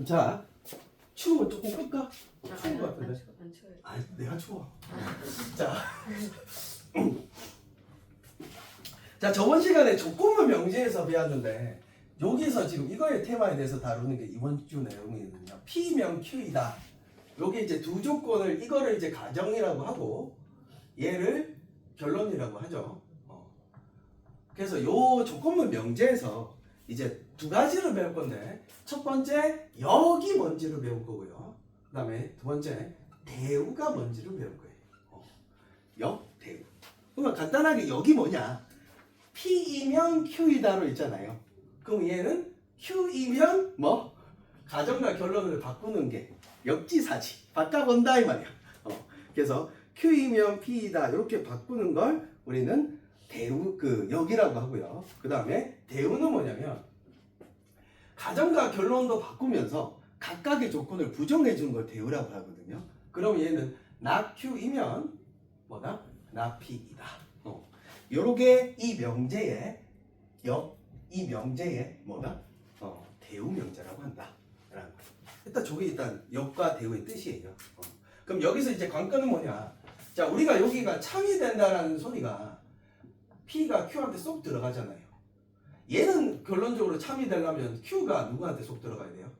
자, 추우면 조금 끌까? 추운 것 같은데. 안 추워요. 아, 내가 추워. 자, 자 저번 시간에 조건부 명제에서 배웠는데 여기서 지금 이거의 테마에 대해서 다루는 게 이번 주 내용이거든요. P면 Q이다. 요게 이제 두 조건을 이거를 이제 가정이라고 하고 얘를 결론이라고 하죠. 그래서 요 조건부 명제에서 이제 두 가지를 배울 건데 첫 번째 역이 뭔지를 배울 거고요. 그 다음에 두 번째 대우가 뭔지를 배울 거예요. 역, 대우. 그러면 간단하게 역이 뭐냐? P이면 Q이다로 있잖아요. 그럼 얘는 Q이면 뭐? 가정과 결론을 바꾸는 게 역지사지. 바꿔본다 이 말이야. 그래서 Q이면 P이다 이렇게 바꾸는 걸 우리는 대우 역이라고 하고요. 그 다음에 대우는 뭐냐면 가정과 결론도 바꾸면서 각각의 조건을 부정해 주는 걸 대우라고 하거든요. 그럼 얘는 not Q이면 뭐다? not P이다. 요렇게 이 명제의 이 명제의 뭐다? 대우 명제라고 한다. 라는 거예요. 일단 저게 일단 역과 대우의 뜻이에요. 그럼 여기서 이제 관건은 뭐냐? 자, 우리가 여기가 참이 된다라는 소리가 P가 Q한테 쏙 들어가잖아요. 얘는 결론적으로 참이 되려면 Q가 누구한테 속 들어가야 돼요?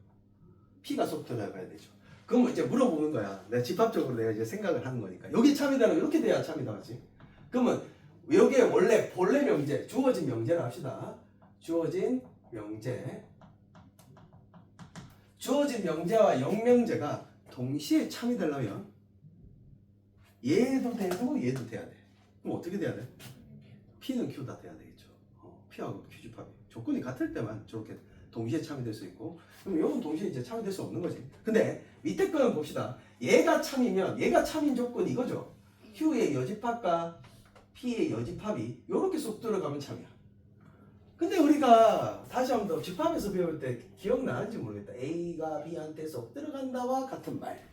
P가 속 들어가야 되죠. 그럼 이제 물어보는 거야. 내가 집합적으로 내가 이제 생각을 하는 거니까. 여기 참이 되려면 이렇게 돼야 참이 나가지. 그러면 여기에 원래 본래 명제, 주어진 명제를 합시다. 주어진 명제. 주어진 명제와 역명제가 동시에 참이 되려면 얘도 되고 얘도 돼야 돼. 그럼 어떻게 돼야 돼? P는 Q다 돼야 되겠죠. P하고 Q 집합이 조건이 같을 때만 저렇게 동시에 참여될 수 있고, 그럼 이건 동시에 이제 참여될 수 없는 거지. 근데 밑에 거는 봅시다. 얘가 참이면 얘가 참인 조건이 이거죠. Q의 여집합과 P의 여집합이 이렇게 쏙 들어가면 참이야. 근데 우리가 다시 한 번 더 집합에서 배울 때 기억나는지 모르겠다. A가 B한테 쏙 들어간다와 같은 말.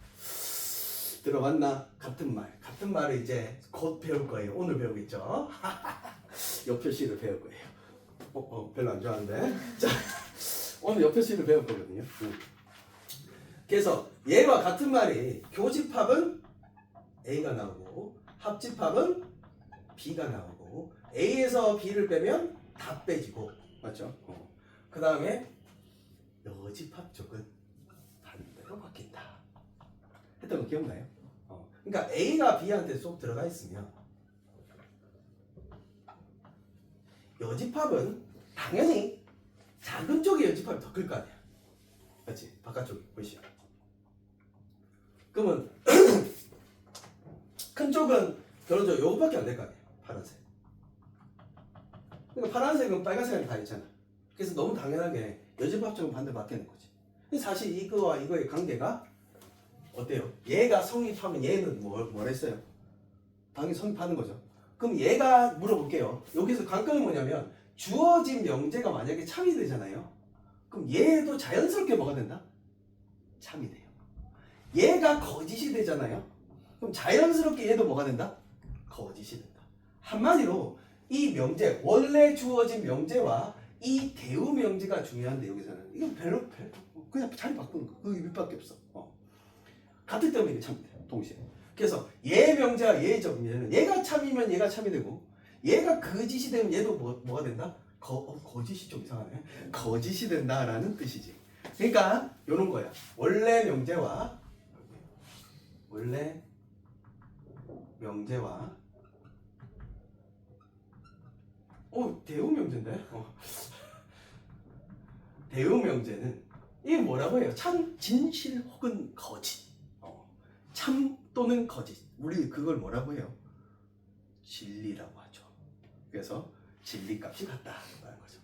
들어봤나? 같은 말. 같은 말을 이제 곧 배울 거예요. 오늘 배우겠죠? 역표시를 배울 거예요. 별로 안 좋아하는데. 자, 오늘 역표시를 배울 거거든요. 그래서 얘와 같은 말이 교집합은 A가 나오고 합집합은 B가 나오고 A에서 B를 빼면 다 빼지고, 맞죠? 그 다음에 여집합 쪽은 반대로 바뀐다. 했던 거 기억나요? 그러니까 A가 B한테 쏙 들어가 있으면 여집합은 당연히 작은 쪽의 여집합이 더 클 거 아니야. 맞지? 바깥쪽이 보이시죠? 그러면 큰 쪽은 결론적으로 요거밖에 안 될 거 아니에요. 파란색. 그러니까 파란색은 빨간색이 다 있잖아. 그래서 너무 당연하게 여집합 쪽은 반대로 바뀌는 거지. 근데 사실 이거와 이거의 관계가 어때요? 얘가 성립하면 얘는 뭘 했어요? 당연히 성립하는 거죠. 그럼 얘가 물어볼게요. 여기서 관건이 뭐냐면 주어진 명제가 만약에 참이 되잖아요. 그럼 얘도 자연스럽게 뭐가 된다? 참이 돼요. 얘가 거짓이 되잖아요. 그럼 자연스럽게 얘도 뭐가 된다? 거짓이 된다. 한마디로 이 명제, 원래 주어진 명제와 이 대우 명제가 중요한데 여기서는 이건 별로 그냥 자리 바꾸는 거. 그 밑밖에 없어. 같을 때면 이게 참이 돼요. 동시에. 그래서 얘 명제와 얘 정제는 얘가 참이면 얘가 참이 되고 얘가 거짓이 되면 얘도 뭐가 된다? 거짓이 좀 이상하네. 거짓이 된다라는 뜻이지. 그러니까 요런 거야. 원래 명제와 대우 명제인데? 대우 명제는 이게 뭐라고 해요? 참, 진실 혹은 거짓. 참 또는 거짓. 우리 그걸 뭐라고 해요? 진리라고 하죠. 그래서 진리값이 같다라는 거죠.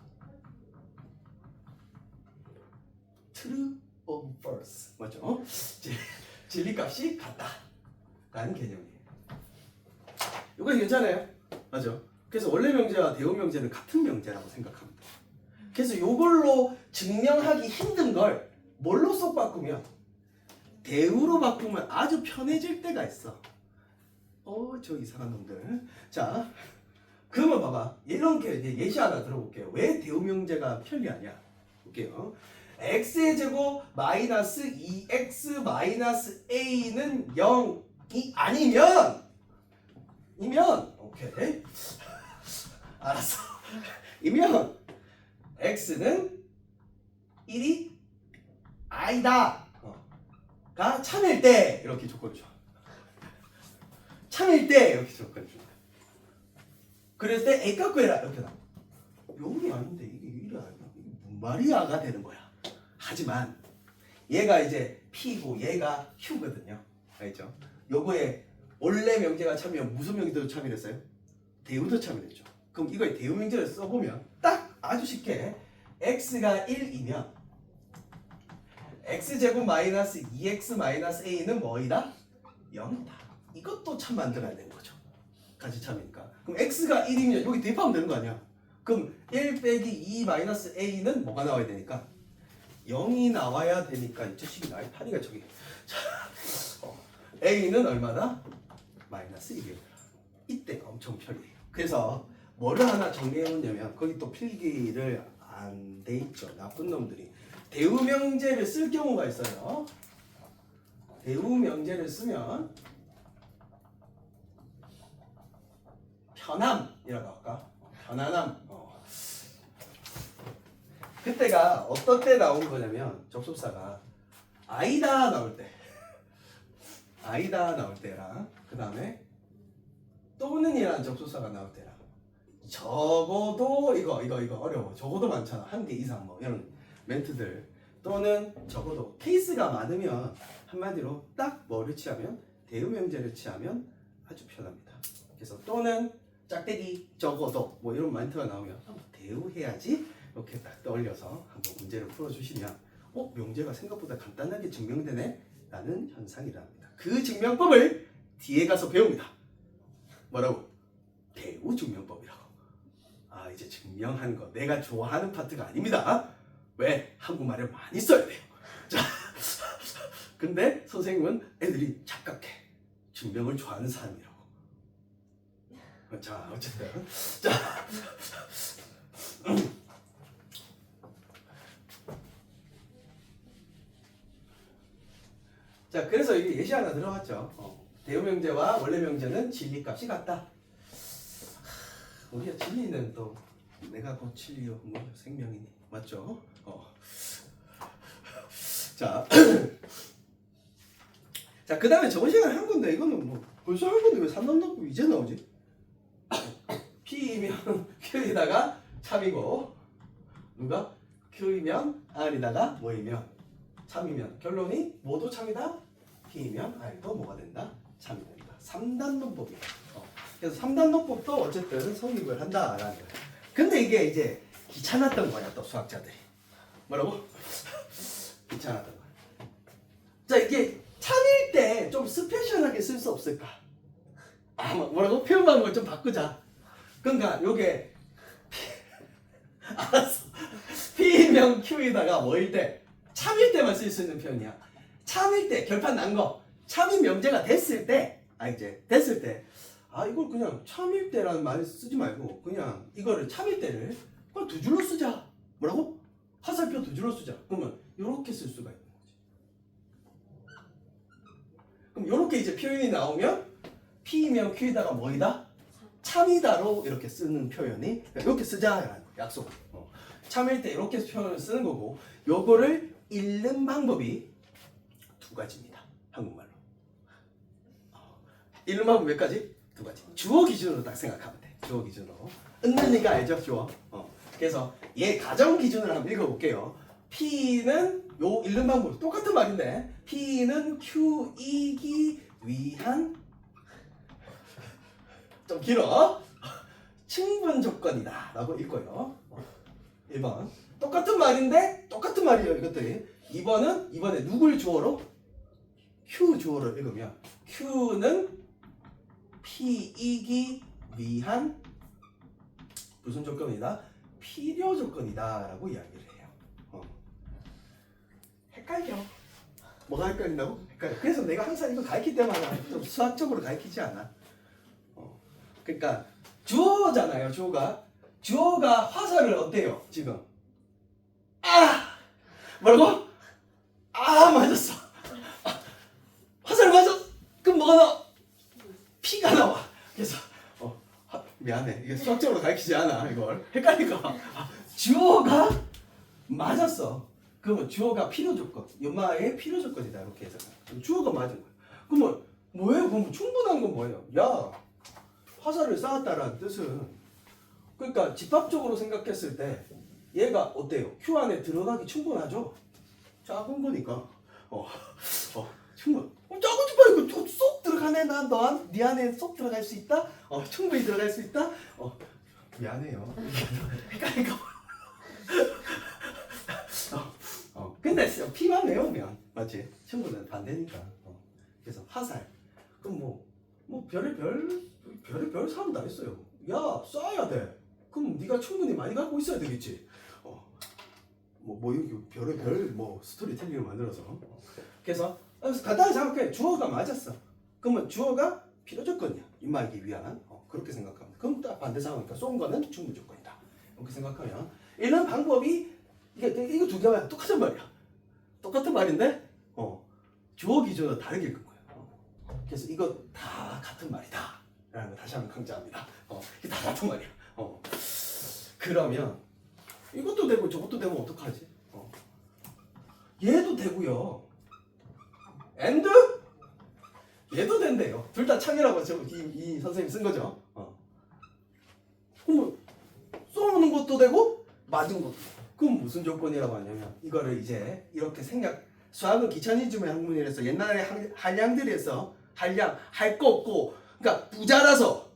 True or false. 맞죠? 진리값이 같다라는 개념이에요. 이거 괜찮아요? 맞죠? 그래서 원래 명제와 대우 명제는 같은 명제라고 생각합니다. 그래서 이걸로 증명하기 힘든 걸 뭘로 쏙 바꾸면 대우로 바꾸면 아주 편해질 때가 있어. 저 이상한 놈들. 자, 그러면 봐봐. 이렇게 예시 하나 들어볼게요. 왜 대우 명제가 편리하냐? 볼게요. x의 제곱 마이너스 2x 마이너스 a는 0이 아니면 오케이 알았어 이면 x는 1이 아니다 가 참일 때 이렇게 조건을 줘. 참일 때 이렇게 조건을 줘. 그랬을 때 a 값 구해라 이렇게 나와. 요게 아닌데 이게 이래 아니야. 이게 뭔 말이야가 되는 거야. 하지만 얘가 이제 p고 얘가 q거든요. 알죠? 요거에 원래 명제가 참이면 무슨 명제도 참이랬어요? 대우도 참이랬죠. 그럼 이거에 대우 명제를 써보면 딱 아주 쉽게 x가 1이면 x제곱 마이너스 2x 마이너스 a는 뭐이다? 0이다. 이것도 참 만들어야 되는 거죠. 같이 참이니까. 그럼 x가 1이면 여기 대입하면 되는 거 아니야? 그럼 1 빼기 2 마이너스 a는 뭐가 나와야 되니까? 0이 나와야 되니까 이 자식이 나의 파리가 저기. 자, a는 얼마다? 마이너스 1이에요. 이때가 엄청 편리해요. 그래서 뭐를 하나 정리해 놓냐면 거기 또 필기를 안 돼 있죠. 나쁜 놈들이. 대우 명제를 쓸 경우가 있어요. 대우 명제를 쓰면 편함이라고 할까? 편안함. 그때가 어떤 때 나온 거냐면 접속사가 아이다 나올 때 아이다 나올 때랑 그 다음에 또는이라는 접속사가 나올 때랑 적어도 이거 어려워. 적어도 많잖아. 한 개 이상 뭐 이런 멘트들 또는 적어도 케이스가 많으면 한마디로 딱 뭐를 취하면 대우 명제를 취하면 아주 편합니다. 그래서 또는 짝대기 적어도 뭐 이런 멘트가 나오면 대우해야지 이렇게 딱 떠올려서 한번 문제를 풀어주시면 명제가 생각보다 간단하게 증명되네 라는 현상이랍니다. 그 증명법을 뒤에 가서 배웁니다. 뭐라고? 대우 증명법이라고. 아 이제 증명하는 거 내가 좋아하는 파트가 아닙니다. 왜? 한국말을 많이 써야 돼요. 자, 근데 선생님은 애들이 착각해. 증명을 좋아하는 사람이라고. 자, 어쨌든. 자, 자, 그래서 이게 예시 하나 들어갔죠. 대우 명제와 원래 명제는 진리값이 같다. 우리가 진리는 또 내가 곧 진리요, 뭐 생명이니 맞죠? 자, 자, 그 다음에 저번 시간에 한 건데 이거는 뭐 벌써 한 건데 왜 삼단법이 이제 나오지? P이면 Q에다가 참이고 누가? Q이면 R이다가 뭐이면 참이면 결론이 모두 참이다. P이면 R도 뭐가 된다? 참이 된다. 3단론법이에요. 그래서 3단론법도 어쨌든 성립을 한다라는 거예요. 근데 이게 이제 귀찮았던 거야 또 수학자들이. 뭐라고? 귀찮았던 거야. 자 이게 참일 때 좀 스페셜하게 쓸 수 없을까? 뭐라고? 표현 방법을 좀 바꾸자. 그러니까 요게 알았어. P명 Q에다가 뭐일 때? 참일 때만 쓸 수 있는 표현이야. 참일 때 결판 난 거. 참이 명제가 됐을 때, 이제 됐을 때, 이걸 그냥 참일 때라는 말 쓰지 말고 그냥 이거를 참일 때를 그냥 두 줄로 쓰자. 뭐라고? 화살표 두 줄로 쓰자. 그러면 이렇게 쓸 수가 있는 거지. 그럼 이렇게 이제 표현이 나오면 P명 Q에다가 뭐이다? 참이다로 이렇게 쓰는 표현이 이렇게 쓰자라는 약속. 참일 때 이렇게 표현을 쓰는 거고 요거를 읽는 방법이 두 가지입니다. 한국말로. 읽는 방법 몇 가지? 두 가지. 주어 기준으로 딱 생각하면 돼. 주어 기준으로. 은근히가 알죠? 주어. 그래서 얘 가정 기준으로 한번 읽어볼게요. P는 요 읽는 방법 똑같은 말인데 P는 Q이기 위한 좀 길어. 충분 조건이다 라고 읽고요. 1번 똑같은 말인데 똑같은 말이에요 이것들이. 2번은 이번에 누굴 주어로? Q 주어로 읽으면 Q는 P이기 위한 무슨 조건이다? 필요 조건이다 라고 이야기를 해요. 헷갈려. 뭐가 헷갈린다고? 헷갈려. 그래서 내가 항상 이거 가르칠 때마다 좀 수학적으로 가르치지 않아. 그러니까 주어잖아요. 주어가 화살을 어때요? 지금 뭐라고? 아 맞았어. 화살 맞았. 그럼 뭐가 나와? 피가 나와. 그래서 미안해. 이게 수학적으로 가르치지 않아 이걸. 헷갈릴까 봐. 주어가 맞았어. 그러면 주어가 필요 조건. 연마의 필요 조건이다 이렇게 해서. 주어가 맞은 거야. 그러면 뭐예요? 그럼 충분한 건 뭐예요? 야 화살을 쌓았다라는 뜻은 그러니까 집합적으로 생각했을 때 얘가 어때요? Q 안에 들어가기 충분하죠? 작은 거니까 충분. 작은 집합이고 쏙 들어가네. 네 안에 쏙 들어갈 수 있다? 충분히 들어갈 수 있다? 미안해요. 그러니까 근데 P만 외우면 맞지? 친구는 반대니까. 그래서 화살. 그럼 뭐 별의별 사람 다 있어요. 야 쏴야 돼. 그럼 네가 충분히 많이 갖고 있어야 되겠지. 여기 별의별 스토리텔링을 만들어서. 그래서 간단히 생각해. 주어가 맞았어. 그러면 주어가 필요 조건이야. 입마이기 위한. 그렇게 생각하면. 그럼 딱 반대 상황이니까 쏜 거는 충분 조건이다. 이렇게 생각하면 이런 방법이 이거 두 개가 똑같은 말이야. 똑같은 말인데 주어 기준으로 다르게 읽은 거예요. 그래서 이거 다 같은 말이다 라는 거 다시 한번 강조합니다. 이게 다 같은 말이야. 그러면 이것도 되고 저것도 되면 어떡하지? 얘도 되고요. and 얘도 된대요. 둘 다 창이라고 이 선생님이 쓴 거죠. 그럼 쏘는 것도 되고 맞은 것도 되고. 그럼 무슨 조건이라고 하냐면 이거를 이제 이렇게 수학은 기천이즘의 학문이라서 옛날에 한량들이 해서 할 거 없고 그러니까 부자라서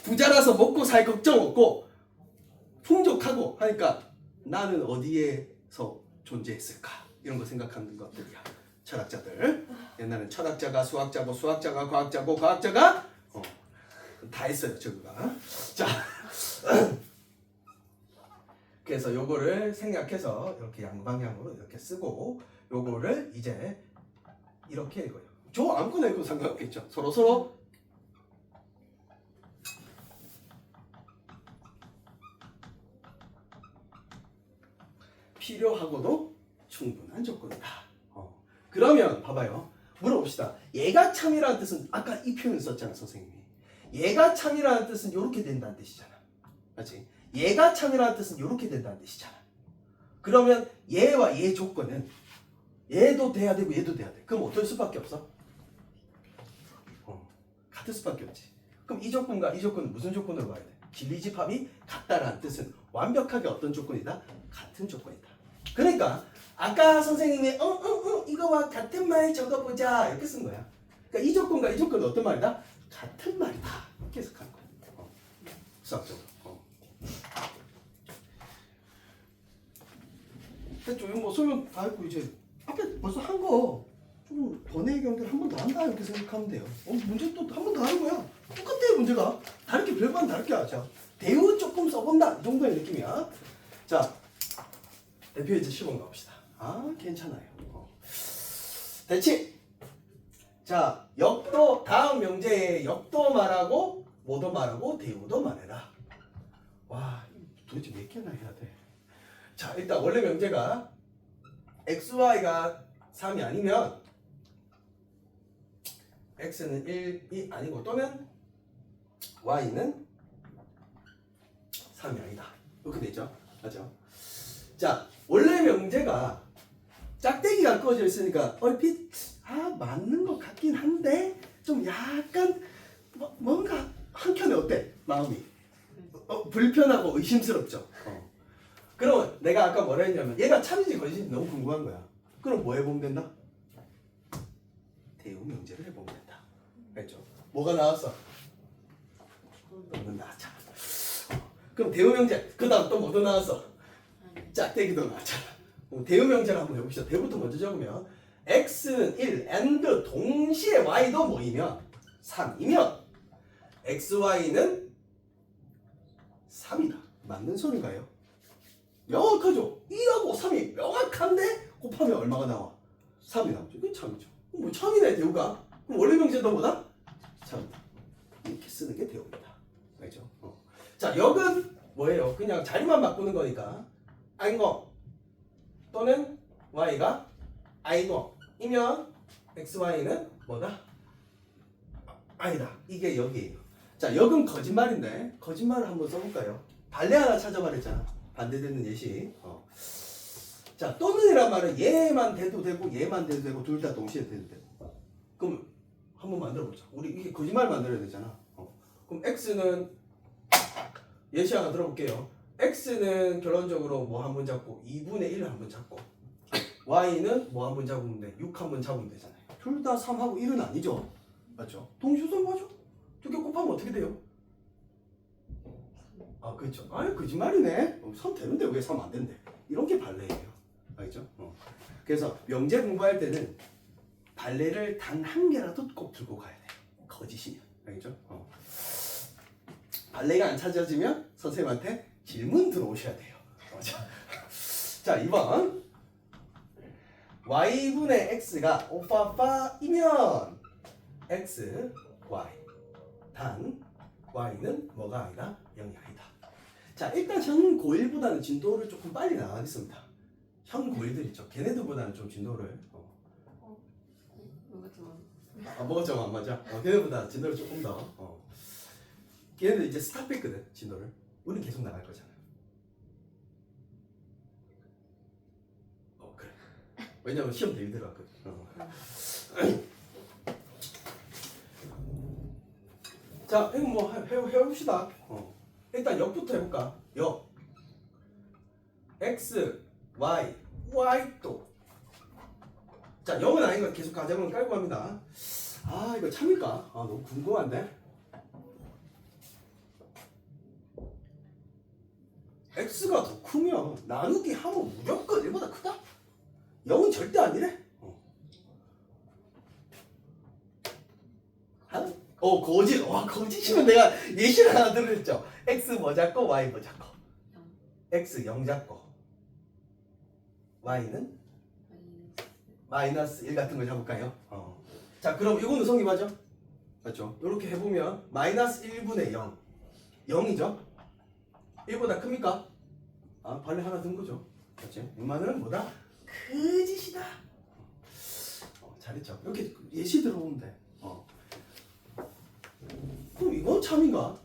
부자라서 먹고 살 걱정 없고 풍족하고 하니까 나는 어디에서 존재했을까 이런 거 생각하는 것들이야. 철학자들 옛날엔 철학자가 수학자고 수학자가 과학자고 과학자가 다 했어요 저거가. 자 그래서 요거를 생략해서 이렇게 양방향으로 이렇게 쓰고 요거를 이제 이렇게 읽어요. 저 아무거나 읽고 상관없겠죠. 서로 필요하고도 충분한 조건이다. 그러면 봐봐요. 물어봅시다. 얘가 참이라는 뜻은 아까 이 표현 썼잖아 선생님이. 얘가 참이라는 뜻은 이렇게 된다는 뜻이잖아. 맞지? 얘가 참이라는 뜻은 이렇게 된다는 뜻이잖아. 그러면 얘와 얘 조건은 얘도 돼야 되고 얘도 돼야 돼. 그럼 어떨 수밖에 없어? 같을 수밖에 없지. 그럼 이 조건과 이 조건은 무슨 조건으로 봐야 돼? 진리집합이 같다라는 뜻은 완벽하게 어떤 조건이다? 같은 조건이다. 그러니까 아까 선생님이 이거와 같은 말 적어보자 이렇게 쓴 거야. 그러니까 이 조건과 이 조건은 어떤 말이다? 같은 말이다. 이렇게 해석하는 거야. 수학적으로. 됐죠? 설명 다 했고 이제 앞에 벌써 한 거 좀 번외 경계를 한 번 더 한다 이렇게 생각하면 돼요. 문제 또 한 번 더 하는 거야. 똑같아요 문제가. 다르게 별반 다르게 하죠. 대우 조금 써본다 이 정도의 느낌이야. 자 대표이제 시범 가봅시다. 괜찮아요. 대치. 자 역도 다음 명제에 역도 말하고 뭐도 말하고 대우도 말해라. 와 도대체 몇 개나 해야 돼? 자 일단 원래 명제가 xy가 3이 아니면 x는 1이 아니고 또는 y는 3이 아니다. 이렇게 되죠. 맞죠? 자 원래 명제가 짝대기가 그어져 있으니까 얼핏 맞는 것 같긴 한데 좀 약간 뭔가 한켠에 어때? 마음이 불편하고 의심스럽죠. 그럼 내가 아까 뭐라 했냐면 얘가 참인지 거짓인지 너무 궁금한 거야. 그럼 뭐 해보면 된다? 대우 명제를 해보면 된다. 알죠? 뭐가 나왔어? 너는 나왔잖아. 그럼 대우 명제 그 다음 또 뭐도 나왔어? 짝대기도 나왔잖아. 대우 명제를 한번 해봅시다. 대우부터 먼저 적으면 x는 1 and 동시에 y도 모이면 3이면 xy는 3이다. 맞는 소리가요? 명확하죠? 1하고 3이 명확한데 곱하면 얼마가 나와? 3이 나오죠. 그게 참이죠. 뭐 참이네 대우가. 그럼 원래 명제도 뭐다? 참이다. 이렇게 쓰는 게 대우입니다. 알죠? 자 역은 뭐예요? 그냥 자리만 바꾸는 거니까 아닌 거 또는 y가 i노이면 xy는 뭐다? 아니다. 이게 여기예요. 자, 역은 거짓말인데 거짓말을 한번 써볼까요? 발레 하나 찾아말했잖아. 반대되는 예시. 자, 또는이란 말은 얘만 돼도 되고 얘만 돼도 되고 둘 다 동시에 돼도 돼. 그럼 한번 만들어보자. 우리 이게 거짓말 만들어야 되잖아. 그럼 x는 예시 하나 들어볼게요. x는 결론적으로 뭐 한 번 잡고 2분의 1을 한 번 잡고 y는 뭐 한 번 잡으면 돼. 6 한 번 잡으면 되잖아요. 둘 다 3하고 1은 아니죠. 맞죠? 동시우선 맞죠? 두 개 곱하면 어떻게 돼요? 아, 그렇죠. 아유, 거짓말이네. 3 되는데 왜 3 안 된대? 이런 게 발레예요. 알죠? 그래서 명제 공부할 때는 발레를 단 한 개라도 꼭 들고 가야 돼요. 거짓이면. 알겠죠? 발레가 안 찾아지면 선생님한테 질문 들어오셔야 돼요. 자, 2번. y분의 x가 오빠빠이면 x, y. 단 y는 뭐가 아니다? 0이 아니다. 자, 일단 현 고1보다는 진도를 조금 빨리 나가겠습니다. 현 고1들 있죠. 걔네들보다는 좀 진도를 뭐가 좀 안 맞아? 걔네보다 진도를 조금 더 걔네들 이제 스탑했거든. 진도를. 우리는 계속 나갈 거잖아. 그래. 왜냐면 시험 대비 들어갔거든. 자, 이거 뭐 해봅시다. 일단 역부터 해볼까? 역. x, y, y 또. 자, 0은 아닌 건 계속 가정은 깔고 합니다. 아, 이거 참일까? 너무 궁금한데? x가 더 크면 나누기 하면 무조건 1보다 크다? 0은 절대 아니래? 거짓. 와, 거짓이면 내가 예시를 하나 들었죠. x 뭐 잡고 y 뭐 잡고. x 0 잡고 y는 마이너스 1 같은 거 잡을까요? 자, 그럼 이거는 성립하죠? 맞죠? 이렇게 해보면 마이너스 1분의 0 0이죠? 1보다 큽니까? 발레 하나 든 거죠. 그렇지? 엄마는 뭐다? 거짓이다. 잘했죠? 이렇게 예시 들어오면 돼. 그럼 이건 참인가?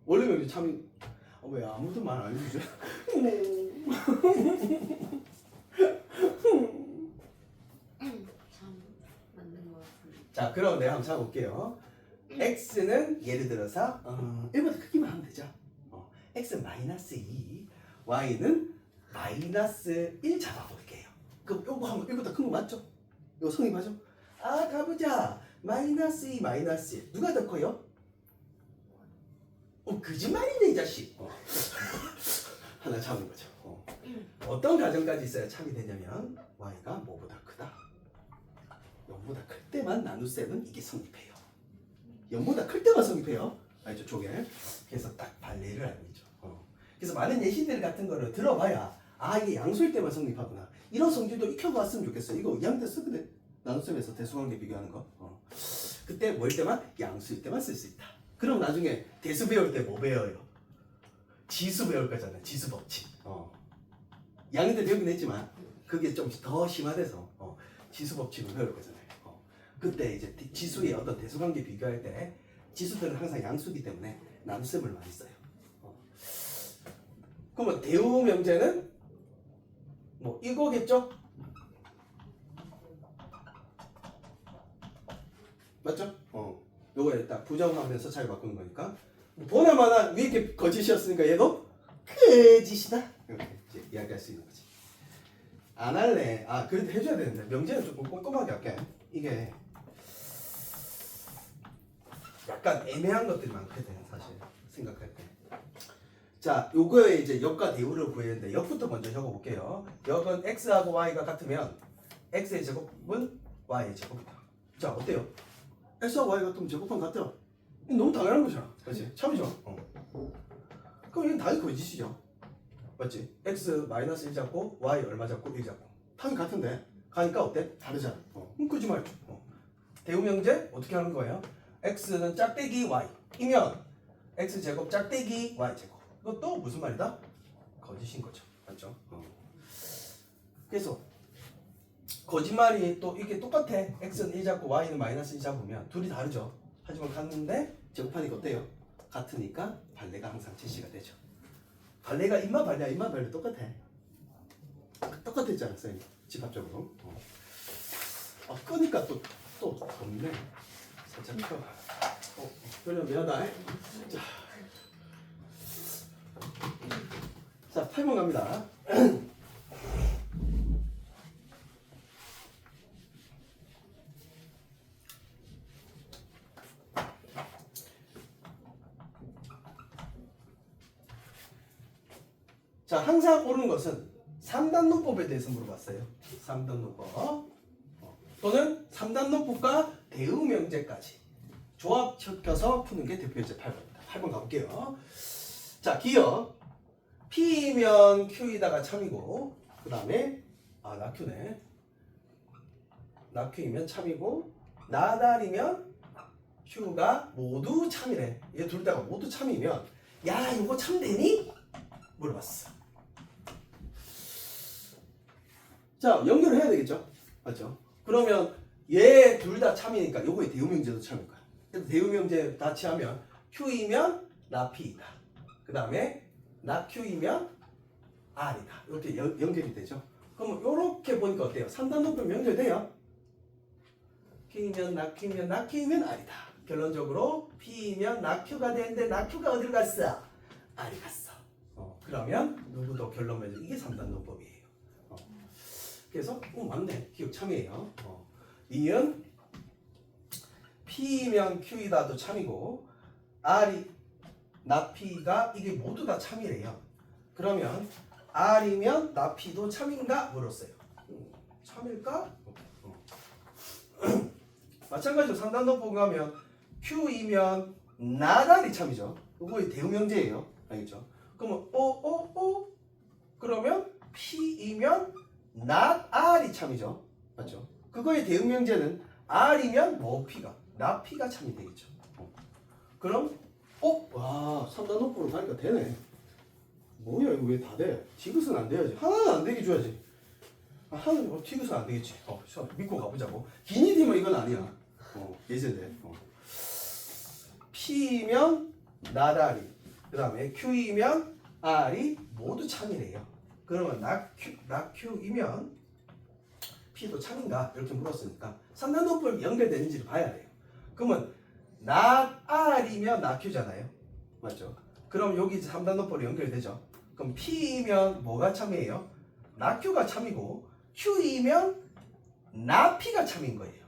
원래 명제 참인. 왜 아무도 말 안 해주죠? 참 맞는 것 같습니다. 자, 그럼 내가 한번 잡아볼게요. x는 예를 들어서 1보다 크기만 하면 되죠. x는 마이너스 2, y는 마이너스 1 잡아볼게요. 그럼 요거 한번 1보다 큰 거 맞죠? 이거 성립하죠? 가보자. 마이너스 2, 마이너스 1. 누가 더 커요? 거짓말이네, 이 자식. 하나 잡은 거죠. 어떤 가정까지 있어야 참이 되냐면 y가 뭐보다 크다. 0보다 클 때만 나눗셈은 이게 성립해요. 0보다 클 때만 성립해요. 알죠? 조개. 그래서 딱 발레를 알고 있죠. 그래서 많은 예시들 같은 거를 들어봐야 이게 양수일 때만 성립하구나. 이런 성질도 익혀봤으면 좋겠어요. 이거 2학년 때 쓰거든. 나눗셈에서 대수관계 비교하는 거. 그때 뭐일 때만? 양수일 때만 쓸 수 있다. 그럼 나중에 대수 배울 때 뭐 배워요? 지수 배울 거잖아요. 지수 법칙. 2학년 때 배우긴 했지만 그게 좀 더 심화돼서 지수 법칙을 배울 거잖아요. 그때 이제 지수의 어떤 대수관계 비교할 때 지수들은 항상 양수이기 때문에 나눗셈을 많이 써요. 그러면 대우 명제는 뭐 이거겠죠? 맞죠? 요거 일단 부정하면서 잘 바꾸는 거니까. 보나마나 위에 게 거짓이었으니까 얘도 거짓이다. 이렇게 이제 이야기할 수 있는 거지. 안 할래. 그래도 해줘야 되는데 명제는 조금 꼼꼼하게 할게. 이게 약간 애매한 것들이 많거든, 사실 생각할 때. 자, 요거에 이제 역과 대우를 구했는데 역부터 먼저 적어볼게요. 역은 x하고 y가 같으면 x의 제곱은 y의 제곱이다. 자, 어때요? x하고 y 같으면 제곱하면 같죠? 너무 당연한 거잖아. 그렇지? 참이죠? 그럼 이건 당연히 거짓이죠. 맞지? x 마이너스 1 잡고 y 얼마 잡고 1 잡고 당연히 같은데 가니까 어때? 다르잖아. 거짓말이죠. 대우명제 어떻게 하는 거예요? x는 짝대기 y이면 x제곱 짝대기 y제곱. 이것도 무슨 말이다? 거짓인 거죠. 맞죠? 그래서 거짓말이 또 이게 똑같아. x는 1 잡고 y는 마이너스 2 잡으면 둘이 다르죠. 하지만 같은데 제곱하니까 어때요? 같으니까 발레가 항상 제시가 되죠. 발레가 입마 발레야 입마 발레 똑같아. 똑같았잖아 쌤 집합적으로. 끄니까 또 덥네. 살짝 펴. 그러면 미안하다. 자 8번 갑니다. 자, 항상 옳은 것은 3단노법에 대해서 물어봤어요. 3단노법. 또는 3단노법과 대우명제까지 조합시켜서 푸는 게 대표예제 8번입니다. 8번 가볼게요. 자, 기억. P면 Q이다가 참이고, 그 다음에, 나Q네. 나Q이면 참이고, 나달이면 Q가 모두 참이래. 얘 둘 다가 모두 참이면, 야, 이거 참 되니? 물어봤어. 자, 연결을 해야 되겠죠? 맞죠? 그러면 얘 둘 다 참이니까 요거의 대우명제도 참일 거야. 그래서 대우명제 다 취하면 Q이면 나 P이다. 그 다음에 나 Q이면 R이다. 이렇게 연결이 되죠. 그러면 요렇게 보니까 어때요? 3단노법 연결돼요? Q이면 나 Q이면 나 Q이면 R이다. 결론적으로 P이면 나 Q가 되는데 나 Q가 어디로 갔어? R이 갔어. 그러면 누구도 결론 맺어. 이게 3단노법이에요. 그래서 맞네. 기억 참이에요. 니은 P면 Q이다도 참이고 R이 나 P가 이게 모두 다 참이래요. 그러면 R이면 나 P도 참인가 물었어요. 참일까? 마찬가지로 3단노법 가면 Q이면 나달이 참이죠. 이거 대우명제예요. 알겠죠? 그러면 그러면 P이면 not R이 참이죠. 맞죠? 그거의 대응명제는 R이면 뭐 P가 나 P가 참이 되겠죠. 그럼 와 3단노법으로 가니까 되네. 뭐야 이거 왜 다 돼? 디귿은 안 돼야지. 하나는 안 되게 줘야지. 하나는 디귿은 안 되겠지. 믿고 가보자고. 기니디면 이건 아니야. 예제돼. P면 나달이 그 다음에 Q이면 R이 모두 참이래요. 그러면 나 Q이면 P도 참인가? 이렇게 물었으니까 3단노법이 연결되는지를 봐야 돼요. 그러면 나 R이면 나 Q잖아요. 맞죠? 그럼 여기 3단노법이 연결되죠. 그럼 P이면 뭐가 참이에요? 나 Q가 참이고 Q이면 나 P가 참인 거예요.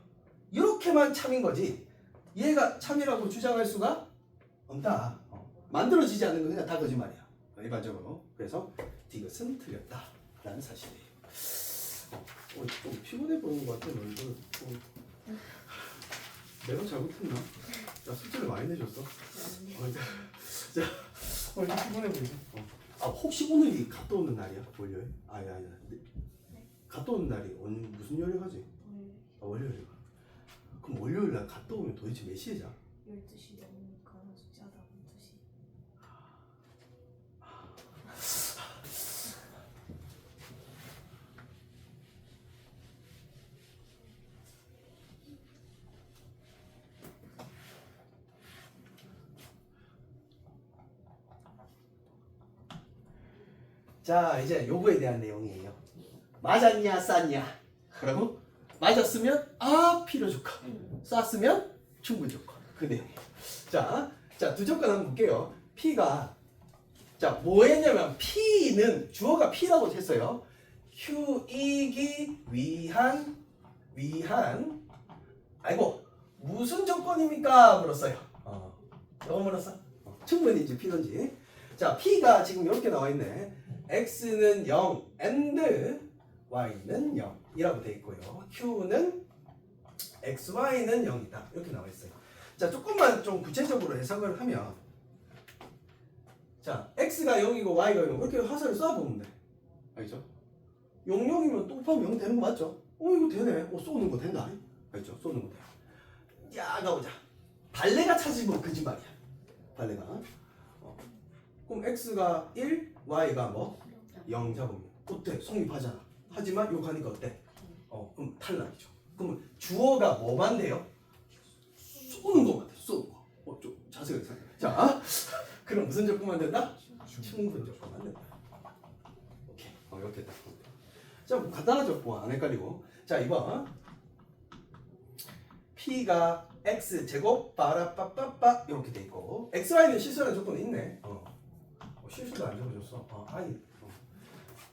이렇게만 참인 거지 얘가 참이라고 주장할 수가 없다. 만들어지지 않는 건 그냥 다 거짓말이야. 일반적으로. 그래서 디귿은 틀렸다라는 사실이에요. 좀 피곤해 보이는 것 같아. 너희들. 내가 잘못했나? 나 숙제를 많이 내줬어. 자, 이렇게 피곤해 보이지? 혹시 오늘이 갔다 오는 날이야? 월요일? 아니. 갔다 오는 날이 무슨 요일 하지? 월요일. 그럼 월요일 날 갔다 오면 도대체 몇 시에 자? 12시 넘으니까 숙제하다 12시. 자, 이제 요거에 대한 내용이에요. 맞았냐, 쌌냐? 그러고 맞았으면 P로 조건, 쌌으면 충분 조건. 그 내용이에요. 자, 두 조건 한번 볼게요. P가 뭐 했냐면 P는 주어가 P라고 했어요. Q이기 위한 무슨 조건입니까? 물었어요. 너무 물었어? 충분히 이제 P든지. 자, P가 지금 이렇게 나와 있네. X는 0 and Y는 0이라고 돼 있고요. Q는 XY는 0이다. 이렇게 나와 있어요. 자, 조금만 좀 구체적으로 해석을 하면 자, X가 0이고 Y가 0 이렇게 화살을 쏴보면 돼. 알죠? 00이면 또 곱하면 0 되는 거 맞죠? 이거 되네. 쏘는 거 된다. 알죠? 쏘는 거 돼. 야 가보자. 발레가 찾으면 거짓말이야. 발레가. 그럼 x가 1, y가 뭐? 0 잡으면 어때? 성립하잖아. 하지만 요 가니까 어때? 그럼 탈락이죠. 그럼 주어가 뭐만 돼요? 쏘는 거만 돼. 쏘는 거. 좀 자세가 이상해. 자, 그럼 무슨 조건만 된다? 충분 조건만 된다. 오케이. 이렇게 딱. 자, 뭐 간단하죠. 뭐 안 헷갈리고. 자, 이번 p가 x 제곱 빠라빠빠빠 이렇게 돼 있고 x, y는 실수라는 조건이 있네. 실수도 안 적어줬어. 아니.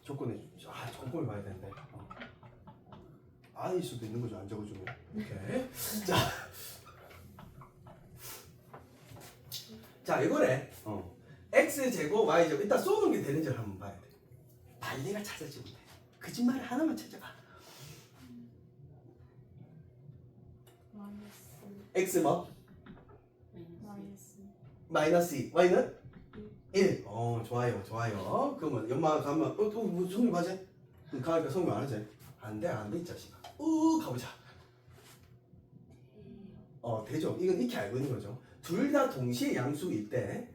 조건이 조건을 봐야 되는데. 아닐 수도 있는 거죠. 안 적어주면. 오케이. 자, 이거래. x 제곱 y 제곱 일단 쏘는 게 되는지를 한번 봐야 돼. 발레가 찾아지면 돼. 거짓말 하나만 찾아봐. x 뭐? 마이너스 2. y는? 1. 좋아요, 좋아요. 그러면 연마 가면 뭐 성립 하지? 가니까 성립 안 하지? 안 돼, 안 돼, 이 자식아. 가보자. 되죠. 이건 이렇게 알고 있는 거죠. 둘 다 동시에 양수일 때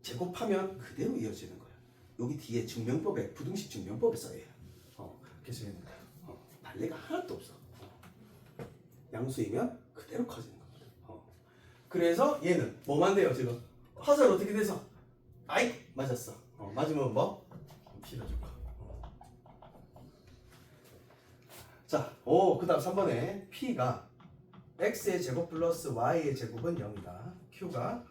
제곱하면 그대로 이어지는 거야. 여기 뒤에 증명법에 부등식 증명법에 써요. 그래서 얘는 발레가 하나도 없어. 양수이면 그대로 커지는 겁니다. 그래서 얘는 뭐만 돼요 지금? 화살 어떻게 돼서? 아이 맞았어. 맞으면 뭐? 실어줄까? 자, 그 다음 3번에 P가 X의 제곱 플러스 Y의 제곱은 0이다. Q가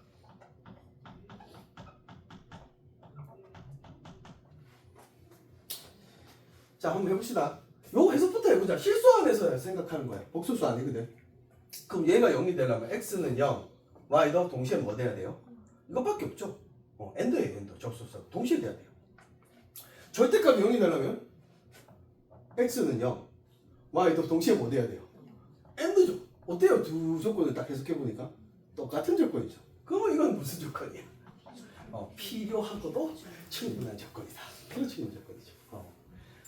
자, 한번 해봅시다. 요거 해석부터 해보자. 실수 안에서 생각하는 거야. 복수수 아니거든. 그럼 얘가 0이 되려면 X는 0, Y도 동시에 뭐 돼야 돼요? 이것밖에 없죠. 엔더예요, 엔더. 접속사. 동시에 돼야 돼요. 절대값이 0이 되려면 X는 0, Y도 동시에 뭐 돼야 돼요? 엔더죠. 어때요? 두 조건을 딱 해석해보니까 똑같은 조건이죠. 그러면 이건 무슨 조건이야? 필요하고도 충분한 조건이다. 충분한 조건이죠.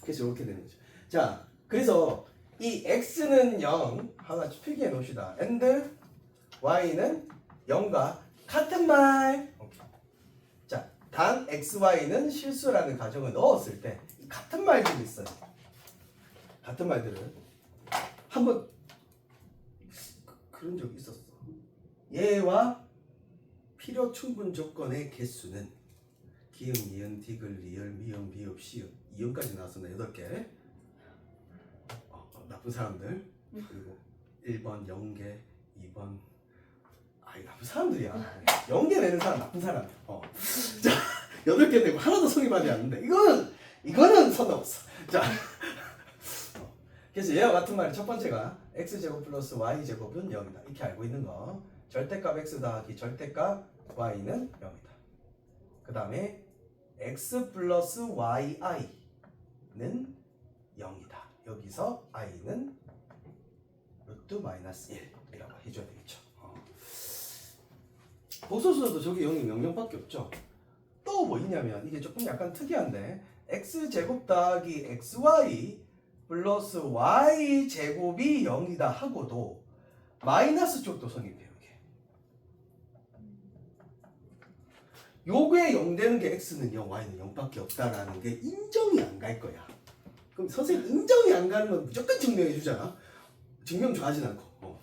그래서 이렇게 되는 거죠. 자, 그래서 이 x는 0 하나 필기해 놓읍시다. and y는 0과 같은 말. 오케이. 자, 단 x, y는 실수라는 가정을 넣었을 때 같은 말들이 있어요. 같은 말들은 한번 그런 적이 있었어. 얘와 필요 충분 조건의 개수는 기역, 니은, 디귿, 리을, 미음, 비읍, 시읍, 이음까지 나왔었나 8개. 나쁜 사람들. 그리고 1번 0개, 2번 나쁜 사람들이야. 0개 내는 사람 나쁜 사람. 자, 8개 되고 하나도 성립하지 않는데 이거는 선 넘었어. 자, 그래서 얘와 같은 말 첫 번째가 x제곱 플러스 y제곱은 0이다. 이렇게 알고 있는 거. 절대값 x 더하기 절대값 y는 0이다. 그 다음에 x 플러스 yi는 0이다. 여기서 i는 루트 마이너스 1이라고 해줘야 되겠죠. 복소수도 저기 0이 명령밖에 없죠. 또 뭐 있냐면 이게 조금 약간 특이한데 x제곱 더하기 xy 플러스 y제곱이 0이다 하고도 마이너스 쪽도 성립해요. 요게 0 되는 게 x는 0, y는 0밖에 없다라는 게 인정이 안 갈 거야. 그럼 선생님 인정이 안 가는 건 무조건 증명해 주잖아. 증명 좋아하진 않고.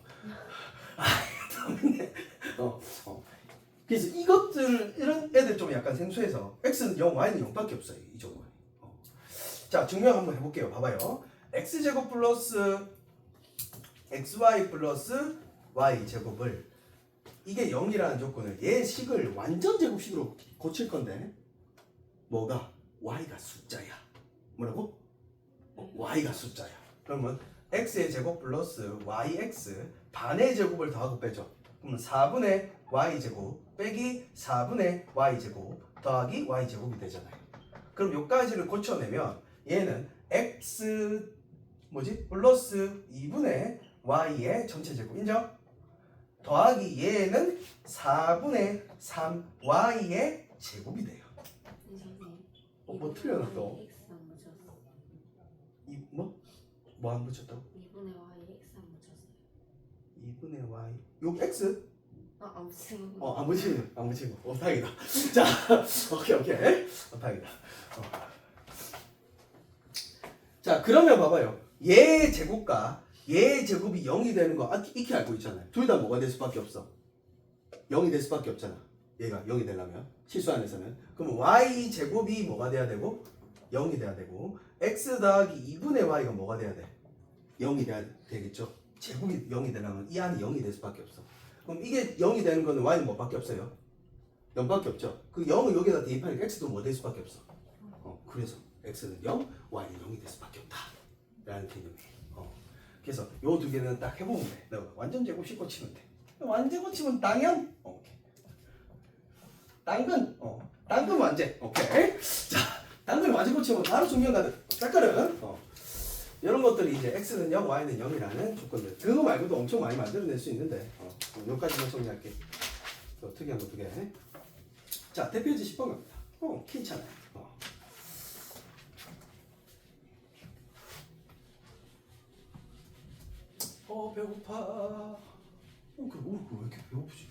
그래서 이것들 이런 애들 좀 약간 생소해서 x는 0, y는 0밖에 없어요. 이 조건. 자, 증명 한번 해볼게요. 봐봐요. x제곱 플러스 xy 플러스 y제곱을 이게 0이라는 조건을 얘 식을 완전 제곱식으로 고칠 건데 뭐가? y가 숫자야. 뭐라고? y가 숫자야. 그러면 x의 제곱 플러스 yx 반의 제곱을 더하고 빼죠. 그러면 4분의 y제곱 빼기 4분의 y제곱 더하기 y제곱이 되잖아요. 그럼 요까지를 고쳐내면 얘는 x 플러스 2분의 y의 전체 제곱 인정? 더하기 얘는 4분의 3y의 제곱이 돼요. 뭐 틀렸나 또? 뭐 안 붙였다고? 2분의 y x 안 붙였어요. 2분의 y 요 x? 아무튼 안 붙이고. 다행이다. 자, 오케이. 다행이다. 자, 그러면 봐봐요. 얘 제곱과 얘 제곱이 0이 되는 거 익히 알고 있잖아요. 둘 다 뭐가 될 수밖에 없어. 0이 될 수밖에 없잖아. 얘가 0이 되려면 실수 안에서는. 그럼 y 제곱이 뭐가 돼야 되고 0이 돼야 되고 x 더하기 2분의 y가 뭐가 돼야 돼? 0이 돼야 되겠죠. 제곱이 0이 되려면 이 안이 0이 될 수밖에 없어. 그럼 이게 0이 되는 거는 y는 뭐밖에 없어요? 0밖에 없죠. 그 0을 여기다 대입하니까 x도 뭐 될 수밖에 없어. 그래서 x는 0, y는 0이 될 수밖에 없다. 라는 개념이에요. 그래서 요 두 개는 딱 해보면 돼. 내가 완전 제곱 씻고 치면 돼. 완전 고치면 당연. 오케이. 당근. 당근 완전. 오케이. 자, 당근 완전 고치면 바로 중요한 가득. 색깔은. 이런 것들이 이제 x는 0, y는 0이라는 조건들. 그거 말고도 엄청 많이 만들어낼 수 있는데 여기까지만 정리할게. 특이한 거 두 개. 자, 대표지 10번 갑니다. 괜찮아요. 배고파. 왜 이렇게 배고프지?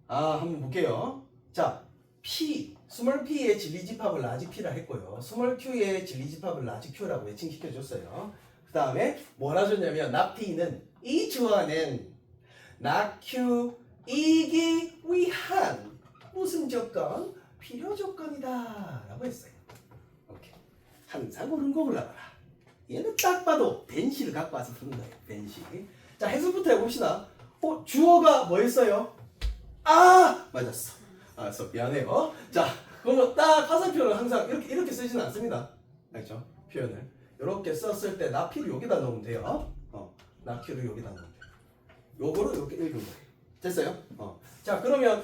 한번 볼게요. 자, P, 스몰 P의 진리집합을 라지 P라 했고요. 스몰 Q의 진리집합을 라지 Q라고 외칭시켜줬어요. 그 다음에 뭐라 줬냐면 나 P는 이 주어는 나 Q 이기 위한 무슨 조건? 필요 조건이다 라고 했어요. 오케이. 항상 옳은 거 골라봐라. 얘는 딱 봐도 벤시를 갖고 와서 푸는 거예요. 벤시. 자, 해석부터 해봅시다. 주어가 뭐였어요? 맞았어. 알았어. 미안해요. 자, 그러면 딱 화살표를 항상 이렇게 쓰지는 않습니다. 알죠? 표현을. 이렇게 썼을 때 나피를 여기다 넣으면 돼요. 나피를 여기다 넣으면 돼요. 요거를 이렇게 읽은 거예요. 됐어요? 자, 그러면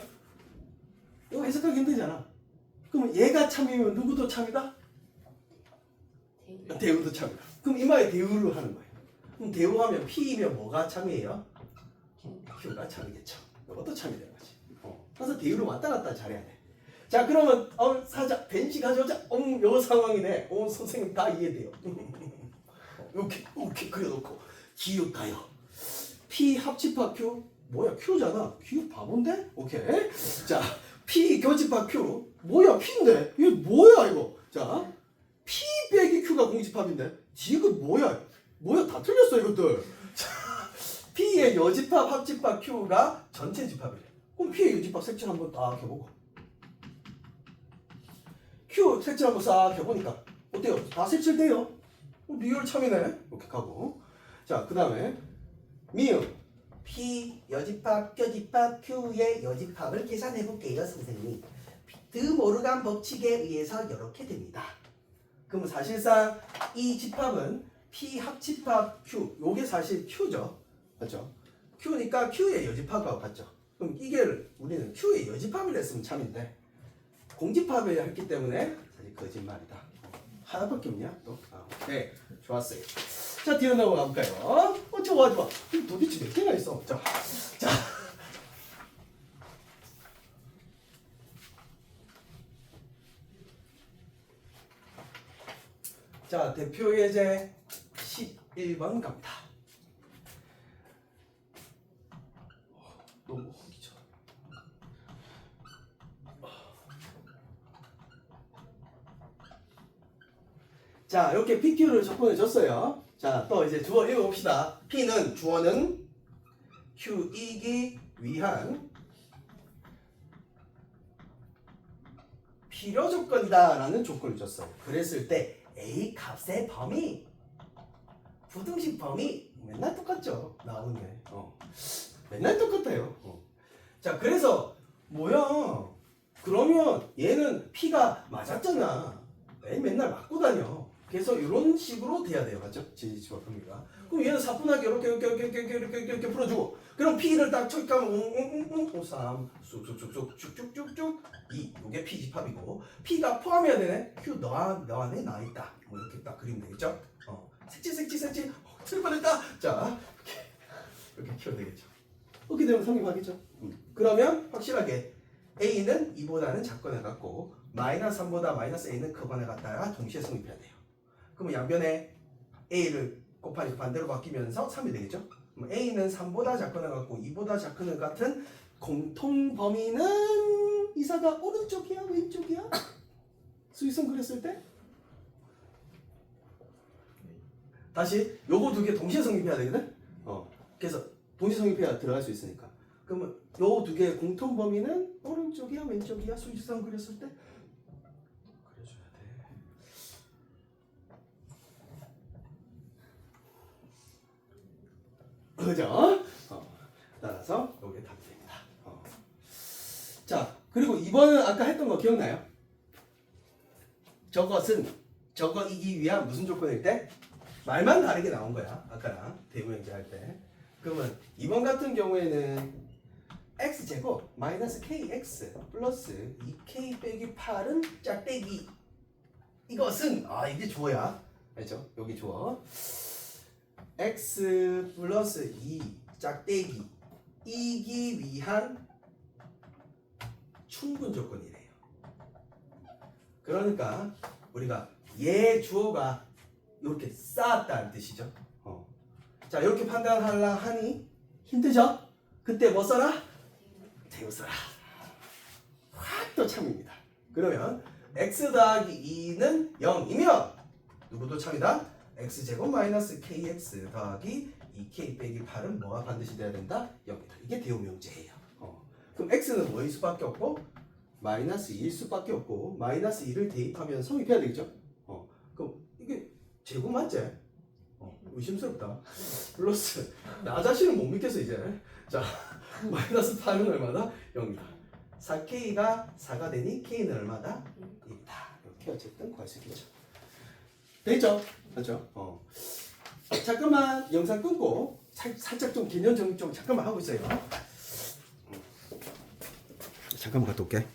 이거 해석하기 힘들잖아. 그러면 얘가 참이면 누구도 참이다? 대우도 참이다. 그럼 이마에 대우를 하는 거예요. 그럼 대우하면 P이면 뭐가 참이에요? Q가 참이겠죠. 이것도 참이 되는 거지. 그래서 대우를 왔다 갔다 잘해야 돼. 자, 그러면 사자 벤시 가져오자. 요 상황이네. 선생님 다 이해돼요. 이렇게 그려놓고 기울까요? P 합집합 Q 뭐야? Q잖아. Q 바본데? 오케이. 자, P 교집합 Q 뭐야? P인데? 이게 뭐야 이거? 자, P 빼기 Q가 공집합인데 지금 뭐야? 다 틀렸어 이것들. 자, P의 여집합 합집합 Q가 전체 집합이래. 그럼 P의 여집합 색칠 한번 딱 해보고 Q 색칠 한번 싹 해보니까 어때요? 다 색칠돼요? 리얼 참이네. 이렇게 하고 자, 그 다음에 미음 P 여집합 교집합 Q의 여집합을 계산해 볼게요 선생님. 드모르간 법칙에 의해서 이렇게 됩니다. 그럼 사실상 이 집합은 P 합집합 Q 요게 사실 Q죠. 맞죠? Q니까 Q의 여집합과 같죠. 그럼 이게 우리는 Q의 여집합을 했으면 참인데 공집합을 했기 때문에 사실 거짓말이다. 하나밖에 없냐? 또? 오케이. 좋았어요. 자, 뒤로 넘어가 볼까요? 좋아. 도대체 몇 개나 있어? 자. 자, 대표 예제 11번 갑니다. 너무 허기져. 자, 이렇게 PQ를 조건해 줬어요. 자, 또 이제 주어 읽어봅시다. P는 주어는 Q이기 위한 필요 조건이다 라는 조건을 줬어요. 그랬을 때 A 값의 범위 부등식 범위 맨날 똑같죠. 나오네. 맨날 똑같아요. 자, 그래서 뭐야? 그러면 얘는 P가 맞았잖아. 맨날 맞고 다녀. 그래서 이런 식으로 돼야 돼요. 맞죠? 진리집합 범위가. 그럼 얘는 사뿐하게 이렇게 풀어주고 그럼 P를 딱 척하면 3 쑥쑥쑥쑥 2 이게 P 집합이고 P가 포함해야 되네. Q 너 안에 나있다. 뭐 이렇게 딱 그리면 되겠죠? 색칠 틀 뻔했다. 자, 이렇게 키워야 되겠죠. 이렇게 되면 성립하겠죠? 그러면 확실하게 a는 2보다는 작거나 같고 마이너스 3보다 마이너스 a는 크거나 같다가 동시에 성립해야 돼요. 그러면 양변에 a를 곱하니까 반대로 바뀌면서 3이 되겠죠? 그럼 a는 3보다 작거나 같고 2보다 작거나 같은 공통 범위는 이사가 오른쪽이야 왼쪽이야? 수익성 그렸을 때? 다시 요거 두 개 동시에 성립해야 되거든? 그래서 동시에 성립해야 들어갈 수 있으니까. 그러면 요 두 개의 공통 범위는 오른쪽이야 왼쪽이야? 수익성 그렸을 때? 그려줘야 돼. 그죠? 따라서 요게 답이 됩니다. 자, 그리고 2번은 아까 했던 거 기억나요? 저것은 저거이기 위한 무슨 조건일 때? 말만 다르게 나온 거야. 아까랑 대우명제 할 때. 그러면 2번 같은 경우에는 x제곱 마이너스 kx 플러스 2k 빼기 8은 짝대기. 이것은 이게 주어야. 알죠? 여기 주어. x 플러스 2 짝대기 이기 위한 충분 조건이래요. 그러니까 우리가 얘 주어가 이렇게 쌓았다는 뜻이죠. 자, 이렇게 판단하려 하니 힘들죠? 그때 뭐 써라? 대우 써라. 확 또 참입니다. 그러면 x 더하기 2는 0이면 누구도 참이다? x제곱 마이너스 kx 더하기 2k 빼기 8은 뭐가 반드시 돼야 된다? 0이다. 이게 대우 명제예요. 그럼 x는 뭐일 수밖에 없고 마이너스 2일 수밖에 없고 마이너스 2를 대입하면 성립해야 되겠죠? 그럼 이게 제곱 맞지? 의심스럽다. 플러스 나 자신은 못 믿겠어 이제. 자, 마이너스 8은 얼마다? 0이다. 4k가 4가 되니 k는 얼마다? 1이다. 이렇게 어쨌든 구할 수 있겠죠. 되겠죠? 맞죠? 잠깐만 영상 끊고 살짝 좀 개념 정리 좀 잠깐만 하고 있어요. 잠깐만 갔다 올게.